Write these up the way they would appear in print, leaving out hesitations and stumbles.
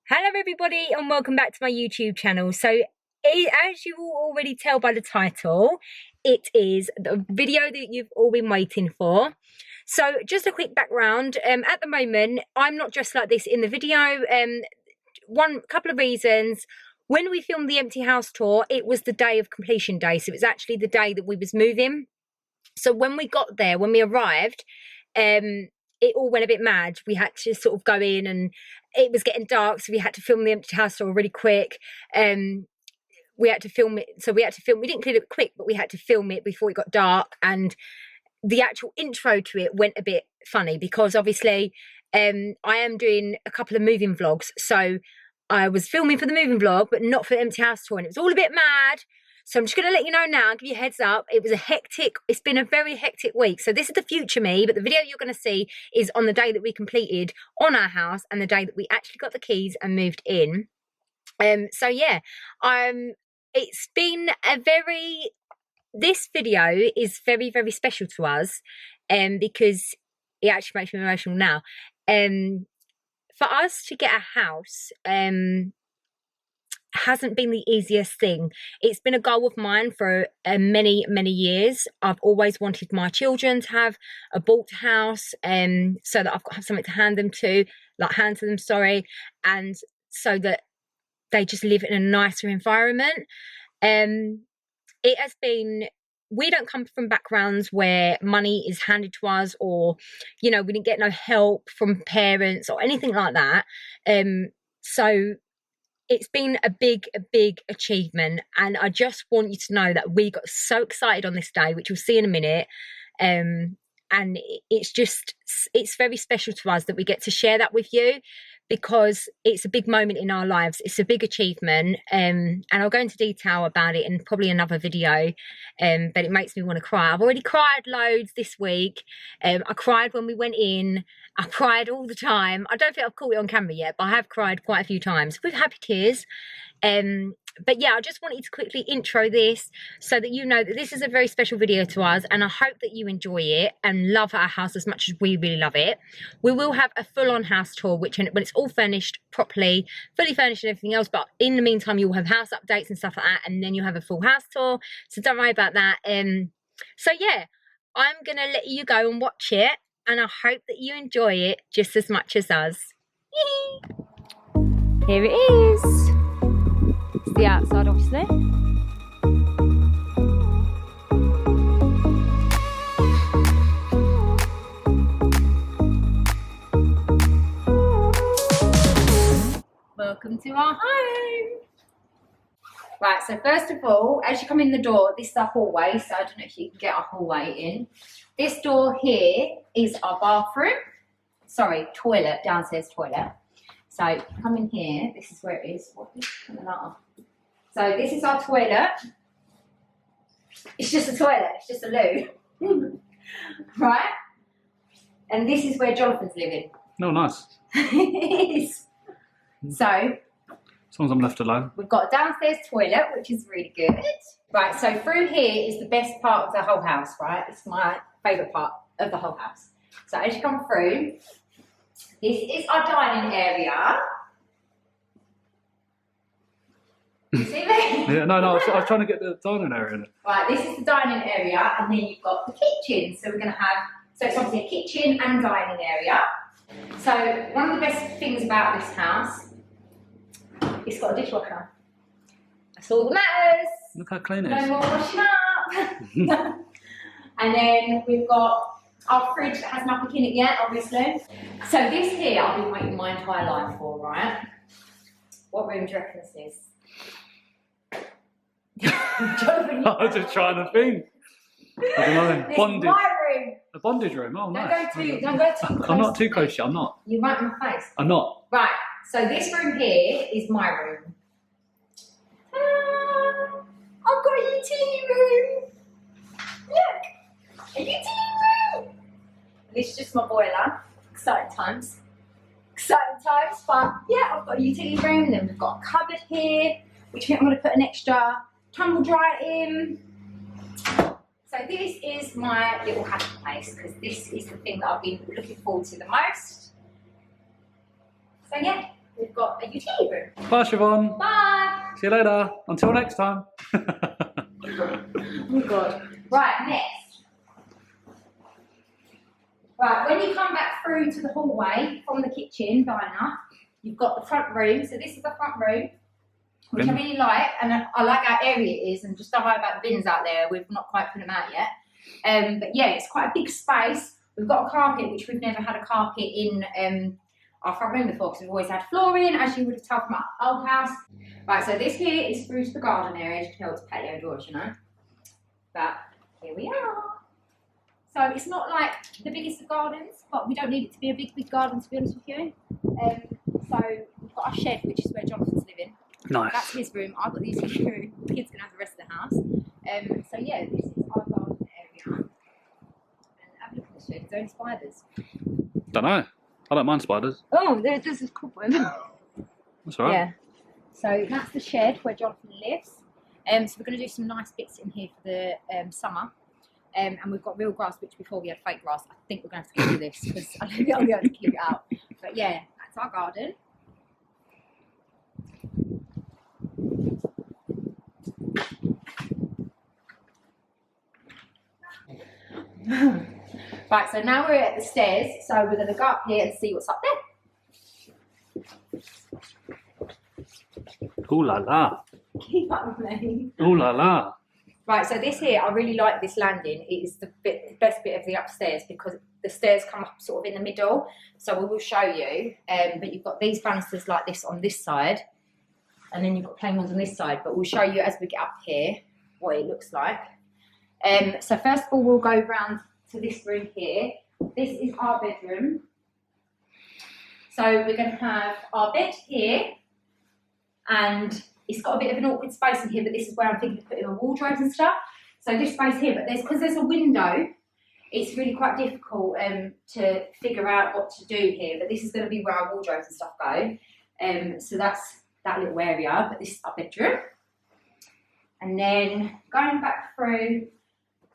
Hello everybody and welcome back to my YouTube channel. So as you will already tell by the title, it is the video that you've all been waiting for. So just a quick background, at the moment I'm not dressed like this in the video. Couple of reasons. When we filmed the empty house tour, it was the day of completion day, so it was actually the day that we was moving. So when we got there, when we arrived, it all went a bit mad. We had to sort of go in and it was getting dark, so we had to film the empty house tour really quick. We had to film it, so we didn't clean it quick, but we had to film it before it got dark. And the actual intro to it went a bit funny because obviously I am doing a couple of moving vlogs. So I was filming for the moving vlog, but not for the empty house tour, and it was all a bit mad. So I'm just going to let you know now, give you a heads up. It's been a very hectic week. So this is the future me, but the video you're going to see is on the day that we completed on our house and the day that we actually got the keys and moved in. So yeah, it's been this video is very, very special to us, because it actually makes me emotional now. For us to get a house, hasn't been the easiest thing. It's been a goal of mine for many years. I've always wanted my children to have a bought house, so that I've got to have something to hand to them, and so that they just live in a nicer environment. It has been, we don't come from backgrounds where money is handed to us, or we didn't get no help from parents or anything like that. So it's been a big achievement, and I just want you to know that we got so excited on this day, which you'll see in a minute. And it's very special to us that we get to share that with you, because it's a big moment in our lives. It's a big achievement, and I'll go into detail about it in probably another video, but it makes me want to cry. I've already cried loads this week. I cried when we went in. I cried all the time. I don't think I've caught it on camera yet, but I have cried quite a few times with happy tears. But yeah, I just wanted to quickly intro this so that you know that this is a very special video to us, and I hope that you enjoy it and love our house as much as we really love it. We will have a full-on house tour, when it's all furnished properly, fully furnished and everything else, but in the meantime you'll have house updates and stuff like that, and then you'll have a full house tour, so don't worry about that. So yeah, I'm gonna let you go and watch it, and I hope that you enjoy it just as much as us. Here it is. It's the outside, obviously. Welcome to our home. Right, so first of all, as you come in the door, this is our hallway, so I don't know if you can get our hallway in. This door here is our bathroom. Sorry, toilet, downstairs toilet. So come in here, this is where it is. So this is our toilet. It's just a toilet, it's just a loo. Right? And this is where Jonathan's living. Oh, nice. It is. So, as long as I'm left alone. We've got a downstairs toilet, which is really good. Right, so through here is the best part of the whole house, right? It's my favourite part of the whole house. So as you come through, this is our dining area. You see me? Yeah, no, I was trying to get the dining area in it. Right, this is the dining area, and then you've got the kitchen. So we're going to have, so it's obviously a kitchen and dining area. So one of the best things about this house, it's got a dishwasher. That's all that matters. Look how clean it is. No more washing up. And then we've got our fridge that has nothing in it yet, obviously. So this here, I've been waiting my entire life for, right? What room do you reckon this is? I was just trying to think. I don't know. Bondage. My room. A bondage room. Oh, nice. Don't go too close. I'm not too close yet. I'm not. You're right in my face. I'm not. Right. So this room here is my room. I've got a utility room. Look, a utility room. This is just my boiler. Exciting times. But yeah, I've got a utility room, and then we've got a cupboard here, which I think I'm going to put an extra tumble dryer in. So this is my little happy place, because this is the thing that I've been looking forward to the most. So yeah, we've got a utility room. Bye, Siobhan. Bye. See you later. Until next time. Oh God. Right, next. Right, when you come back through to the hallway from the kitchen diner, you've got the front room. So this is the front room, which I really like, and I like how airy it is, and just don't worry about the bins out there. We've not quite put them out yet. But yeah, it's quite a big space. We've got a carpet, which we've never had a carpet in our front room before, because we've always had flooring, as you would have told from our old house. Right, so this here is through to the garden area. As you can tell, it's patio doors, you know. But here we are. So it's not like the biggest of gardens, but we don't need it to be a big garden, to be honest with you. So we've got our shed, which is where Jonathan's living. Nice. That's his room. I've got the utility room. The kids can have the rest of the house. So yeah, this is our garden area. And have a look at the shed. There's only spiders. Don't know. I don't mind spiders. Oh, there's a cobweb. That's alright. Yeah. So that's the shed where Jonathan lives. So we're going to do some nice bits in here for the summer. And we've got real grass, which before we had fake grass. I think we're going to have to do this because I don't think I'll be able to keep it out. But yeah, that's our garden. Right, so now we're at the stairs. So we're going to go up here and see what's up there. Ooh la la. Keep up with me. Ooh la la. Right, so this here, I really like this landing. It is the best bit of the upstairs because the stairs come up sort of in the middle. So we will show you. But you've got these banisters like this on this side. And then you've got plain ones on this side. But we'll show you as we get up here what it looks like. So first of all, we'll go round to this room here. This is our bedroom. So we're going to have our bed here. And it's got a bit of an awkward space in here, but this is where I'm thinking of putting my wardrobes and stuff. So this space here, but because there's a window, it's really quite difficult to figure out what to do here. But this is going to be where our wardrobes and stuff go. So that's that little area, but this is our bedroom. And then going back through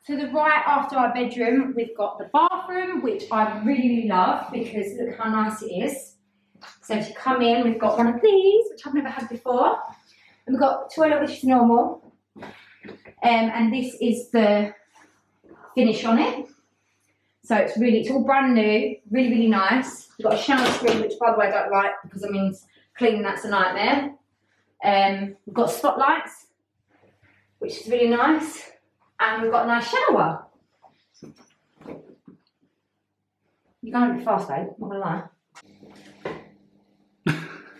to the right after our bedroom, we've got the bathroom, which I really love because look how nice it is. So to come in, we've got one of these, which I've never had before. And we've got a toilet, which is normal. And this is the finish on it. So it's all brand new, really nice. We've got a shower screen, which by the way I don't like because it means cleaning that's a nightmare. We've got spotlights, which is really nice. And we've got a nice shower. You're going a bit fast, babe, not gonna lie.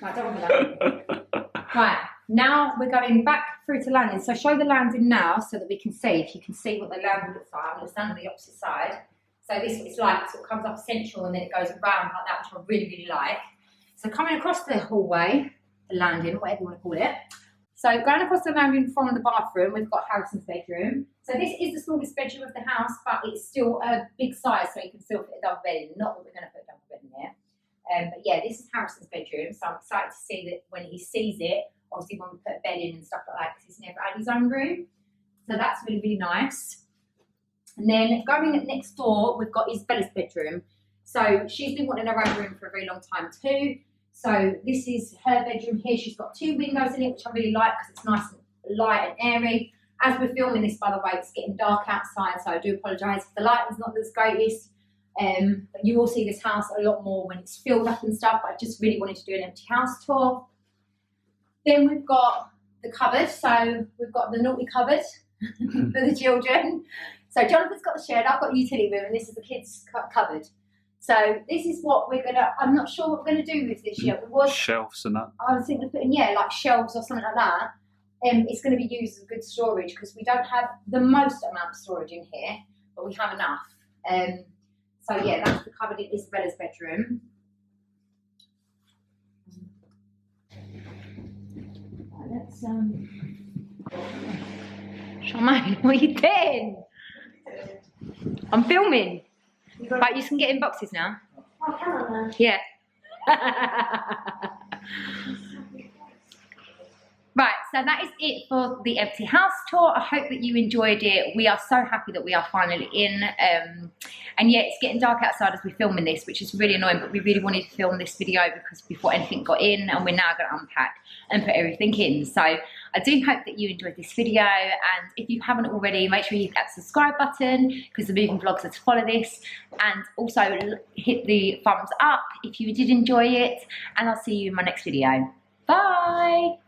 Right, don't want that. Right, now we're going back through to landing. So show the landing now so that we can see, if you can see what the landing looks like. I'm going to stand on the opposite side. So this is like, sort of comes up central and then it goes around like that, which I really like. So coming across the hallway, the landing, whatever you want to call it. So going across the landing from the bathroom, we've got Harrison's bedroom. So this is the smallest bedroom of the house, but it's still a big size, so you can still fit a double bed in. Not that we're going to put a double bed in there. But yeah, this is Harrison's bedroom, so I'm excited to see that when he sees it, obviously when we put a bed in and stuff like that, because he's never had his own room. So that's really nice. And then going next door, we've got Isabella's bedroom. So she's been wanting her own room for a very long time too. So this is her bedroom here. She's got 2 windows in it, which I really like because it's nice and light and airy. As we're filming this, by the way, it's getting dark outside, so I do apologise if the lighting's not the greatest. But you will see this house a lot more when it's filled up and stuff, but I just really wanted to do an empty house tour. Then we've got the cupboard, so we've got the naughty cupboard for the children. So Jonathan's got the shed, I've got the utility room, and this is the kids' cupboard. So this is what we're gonna, I'm not sure what we're gonna do with this yet. Shelves and that. I was thinking of putting, yeah, like shelves or something like that. It's going to be used as good storage because we don't have the most amount of storage in here, but we have enough. So yeah, that's the cupboard in Isabella's bedroom. Right, let's Charmaine, what are you doing? I'm filming. Right, you can get in boxes now. Oh, come on now. Yeah. Right, so that is it for the empty house tour. I hope that you enjoyed it. We are so happy that we are finally in. And yeah, it's getting dark outside as we're filming this, which is really annoying, but we really wanted to film this video because before anything got in, and we're now going to unpack and put everything in. So I do hope that you enjoyed this video, and if you haven't already, make sure you hit that subscribe button because the moving vlogs are to follow this, and also hit the thumbs up if you did enjoy it, and I'll see you in my next video. Bye!